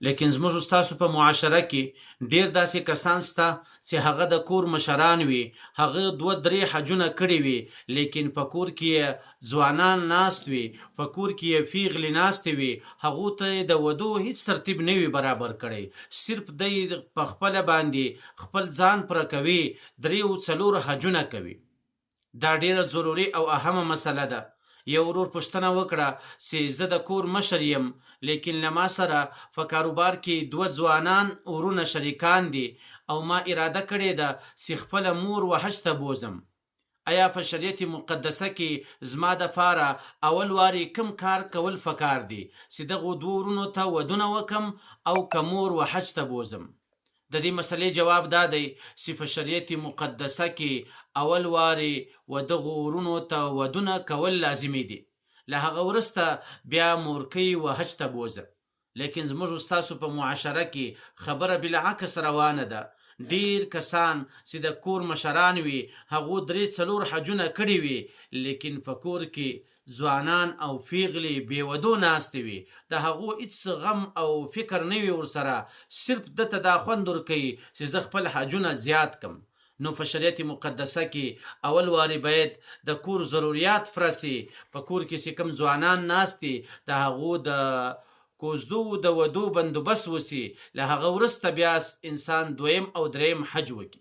لیکن زموږ ستاسو په معاشره کې ډیر داسې کسان شته چې هغه د کور مشران وي، هغه 2-3 حجونه کړي وي، لیکن په کور کې ځوانان ناست وي، په کور کې پیغلې ناستې وي، هغو ته د ودو هیڅ ترتیب نه وي برابر کړی. صرف دی په خپله باندې خپل ځان پوره کوي، 3-4 حجونه کوي. دا ډیره ضروري او اهمه مسله ده. یو ورور پوښتنه وکړه چې زه د کور مشر یم، لیکن له ما سره په کاروبار کې 2 ځوانان ورونه شریکان دي او ما اراده کړې ده چې خپله مور و حج ته بوزم. آیا په شریعت مقدسه کې زما دپاره اول واري کوم کار کول پکار دي چې دغو 2 ورونو ته ودونه وکم او که مور و حج ته بوزم؟ د دې مسلې جواب دا دی چې په شریعت مقدسه کې اول واري و دغو ورونو ته ودونه کول لازمي دي، له هغه وروسته بیا مورکۍ و حج ته بوزه. لیکن زموږ ستاسو په معاشره کې خبره بالعکس روانه ده. ډیر کسان چې د کور مشران وي هغو 3-4 حجونه کړي وي، لیکن په کور کې ځوانان او پیغلې بې ودو ناستې وي، د هغو هیڅ غم او فکر نه وي ورسره، صرف دته دا خوند ورکوي چې زه خپل حجونه زیات کم. نو په شریعت مقدسه کې اول واري باید د کور ضروریات فرسي، په کور کې چې کوم ځوانان ناستي د هغو د کوزدو د ودو بندوبست وسی، له هغه وروسته بیا انسان 2م او 3م حج وکړي.